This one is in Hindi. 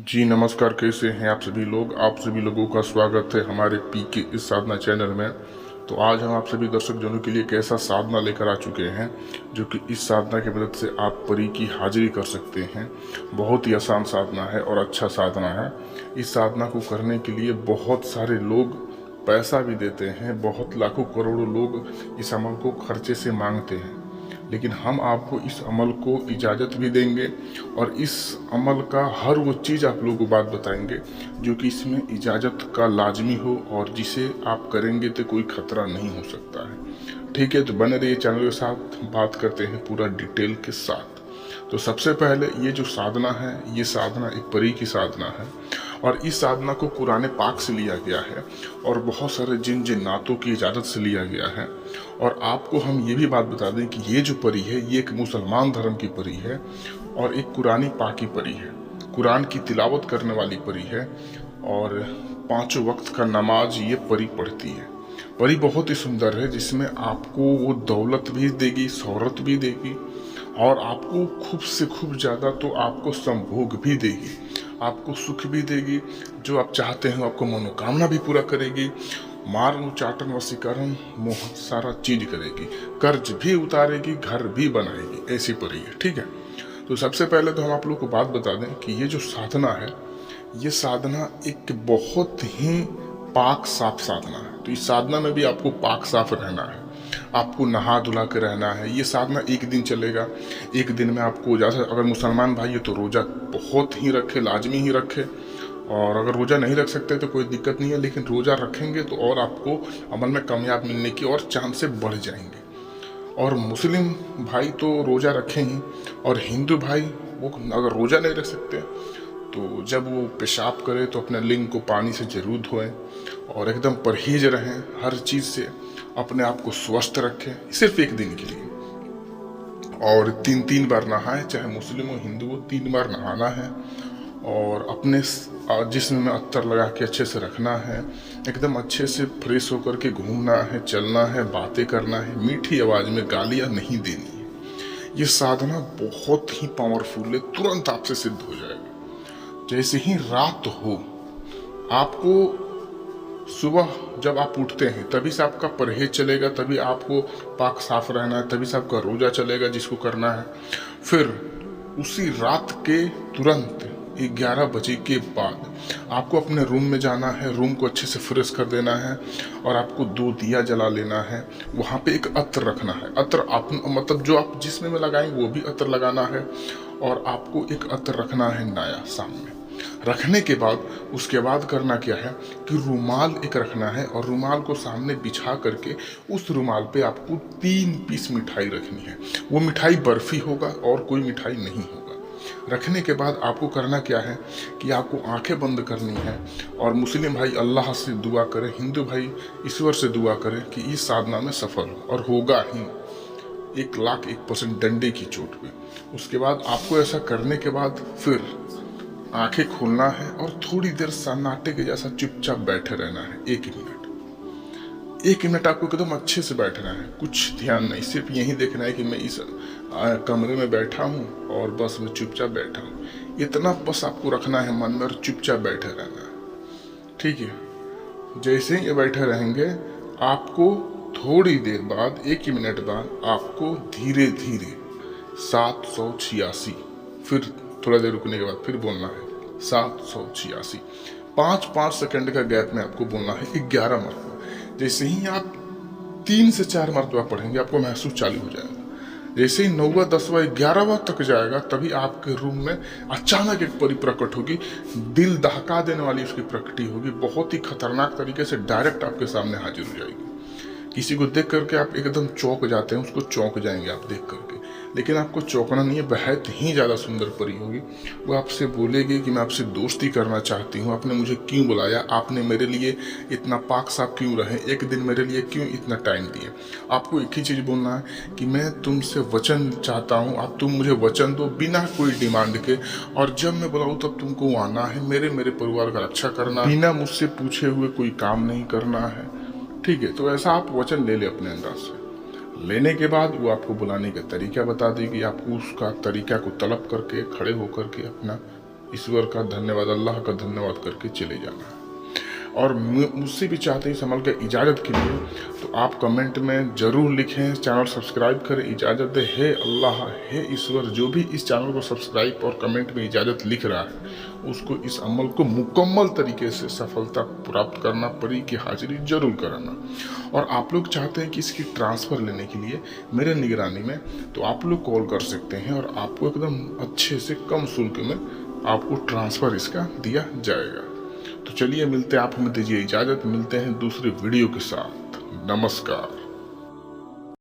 जी नमस्कार, कैसे हैं आप सभी लोग। आप सभी लोगों का स्वागत है हमारे पीके इस साधना चैनल में। तो आज हम आप सभी दर्शक जनों के लिए एक ऐसा साधना लेकर आ चुके हैं जो कि इस साधना की मदद से आप परी की हाजिरी कर सकते हैं। बहुत ही आसान साधना है और अच्छा साधना है। इस साधना को करने के लिए बहुत सारे लोग पैसा भी देते हैं, बहुत लाखों करोड़ों लोग इस अमल को खर्चे से मांगते हैं, लेकिन हम आपको इस अमल को इजाज़त भी देंगे और इस अमल का हर वो चीज़ आप लोगों को बात बताएंगे जो कि इसमें इजाज़त का लाजमी हो और जिसे आप करेंगे तो कोई खतरा नहीं हो सकता है। ठीक है, तो बने रहिए चैनल के साथ, बात करते हैं पूरा डिटेल के साथ। तो सबसे पहले ये जो साधना है, ये साधना एक परी की साधना है और इस साधना को कुरान पाक से लिया गया है और बहुत सारे जिन जिन्नातों की इजाज़त से लिया गया है। और आपको हम ये भी बात बता दें कि ये जो परी है ये एक मुसलमान धर्म की परी है और एक कुरानी पाक की परी है, कुरान की तिलावत करने वाली परी है और 5 वक्त का नमाज ये परी पढ़ती है। परी बहुत ही सुंदर है, जिसमें आपको वो दौलत भी देगी, शोहरत भी देगी और आपको खूब से खूब ज़्यादा तो आपको संभोग भी देगी, आपको सुख भी देगी, जो आप चाहते हैं आपको मनोकामना भी पूरा करेगी, मारण उच्चाटन वशीकरण मोह सारा चीज करेगी, कर्ज भी उतारेगी, घर भी बनाएगी, ऐसी परी है। ठीक है, तो सबसे पहले तो हम आप लोग को बात बता दें कि ये जो साधना है, ये साधना एक बहुत ही पाक साफ साधना है। तो इस साधना में भी आपको पाक साफ रहना है, आपको नहा धुला के रहना है। ये साधना एक दिन चलेगा, एक दिन में आपको जैसे अगर मुसलमान भाई है तो रोज़ा बहुत ही रखे, लाजमी ही रखे, और अगर रोज़ा नहीं रख सकते तो कोई दिक्कत नहीं है, लेकिन रोज़ा रखेंगे तो और आपको अमल में कामयाब मिलने की और चांसेस बढ़ जाएंगे। और मुस्लिम भाई तो रोज़ा रखें ही, और हिंदू भाई वो अगर रोज़ा नहीं रख सकते तो जब वो पेशाब करे तो अपने लिंग को पानी से जरूर धोएं और एकदम परहेज रहें, हर चीज़ से अपने आप को स्वस्थ रखें सिर्फ एक दिन के लिए। और 3 बार नहाएं, चाहे मुस्लिम हो हिंदू हो, 3 बार नहाना है और अपने जिस्म में अत्तर लगा के अच्छे से रखना है, एकदम अच्छे से फ्रेश होकर के घूमना है, चलना है, बातें करना है, मीठी आवाज़ में गालियाँ नहीं देनी है। ये साधना बहुत ही पावरफुल है, तुरंत आपसे सिद्ध हो जाएगा। जैसे ही रात हो, आपको सुबह जब आप उठते हैं तभी से आपका परहेज चलेगा, तभी आपको पाक साफ रहना है, तभी से आपका रोजा चलेगा जिसको करना है। फिर उसी रात के तुरंत 11 बजे के बाद आपको अपने रूम में जाना है, रूम को अच्छे से फ्रेश कर देना है और आपको 2 दिया जला लेना है। वहाँ पे एक अत्र रखना है, अत्र आप मतलब जो आप जिसमें में लगाएंगे वो भी अत्र लगाना है, और आपको एक अत्र रखना है नाया सामने। रखने के बाद उसके बाद करना क्या है कि रुमाल एक रखना है और रुमाल को सामने बिछा करके उस रुमाल पे आपको 3 पीस मिठाई रखनी है। वो मिठाई बर्फी होगा और कोई मिठाई नहीं होगा। रखने के बाद आपको करना क्या है कि आपको आंखें बंद करनी है और मुस्लिम भाई अल्लाह से दुआ करे, हिंदू भाई ईश्वर से दुआ करे कि इस साधना में सफल हो, और होगा ही 1,01,000% डंडे की चोट पे। उसके बाद आपको ऐसा करने के बाद फिर आंखें खोलना है और थोड़ी देर सन्नाटे के जैसा चुपचाप बैठे रहना है। 1 मिनट आपको एकदम अच्छे से बैठना है, कुछ ध्यान नहीं, सिर्फ यही देखना है कि मैं इस कमरे में बैठा हूँ और बस मैं चुपचाप बैठा हूँ। इतना बस आपको रखना है मन में और चुपचाप बैठे रहना है। ठीक है, जैसे ही ये बैठे रहेंगे आपको थोड़ी देर बाद 1 मिनट बाद आपको धीरे धीरे 786, फिर थोड़ा देर रुकने के बाद फिर बोलना है 786, 5-5 सेकंड का गैप में आपको बोलना है 11 मरतबा। जैसे ही आप 3 से 4 मरतबा पढ़ेंगे आपको महसूस चालू हो जाएगा। जैसे ही 9वां 10वां 11वां तक जाएगा तभी आपके रूम में अचानक एक परी प्रकट होगी, दिल दहका देने वाली उसकी प्रकटी होगी, बहुत ही खतरनाक तरीके से डायरेक्ट आपके सामने हाजिर हो जाएगी। किसी को देख करके आप एकदम चौंक जाते हैं, उसको चौंक जाएंगे आप देख करके, लेकिन आपको चौंकना नहीं है, बहुत ही ज़्यादा सुंदर परी होगी। वो आपसे बोलेगी कि मैं आपसे दोस्ती करना चाहती हूँ, आपने मुझे क्यों बुलाया, आपने मेरे लिए इतना पाक साफ क्यों रहे, एक दिन मेरे लिए क्यों इतना टाइम दिए। आपको एक ही चीज़ बोलना है कि मैं तुमसे वचन चाहता हूँ, आप तुम मुझे वचन दो बिना कोई डिमांड के, और जब मैं बुलाऊँ तब तुमको आना है, मेरे परिवार का रक्षा करना, बिना मुझसे पूछे हुए कोई काम नहीं करना है। ठीक है, तो ऐसा आप वचन ले ले अपने अंदर से। लेने के बाद वो आपको बुलाने का तरीका बता देगी, आपको उसका तरीका को तलब करके खड़े होकर के अपना ईश्वर का धन्यवाद, अल्लाह का धन्यवाद करके चले जाना। और मुझसे भी चाहते हैं इस अमल के इजाज़त के लिए, तो आप कमेंट में ज़रूर लिखें, चैनल सब्सक्राइब करें, इजाज़त दे, हे अल्लाह, हे ईश्वर, जो भी इस चैनल को सब्सक्राइब और कमेंट में इजाज़त लिख रहा है उसको इस अमल को मुकम्मल तरीके से सफलता प्राप्त करना, परी की हाजिरी जरूर कराना। और आप लोग चाहते हैं कि इसकी ट्रांसफ़र लेने के लिए मेरे निगरानी में, तो आप लोग कॉल कर सकते हैं और आपको एकदम अच्छे से कम शुल्क में आपको ट्रांसफ़र इसका दिया जाएगा। तो चलिए मिलते हैं, आप हमें दीजिए इजाज़त, मिलते हैं दूसरे वीडियो के साथ। नमस्कार।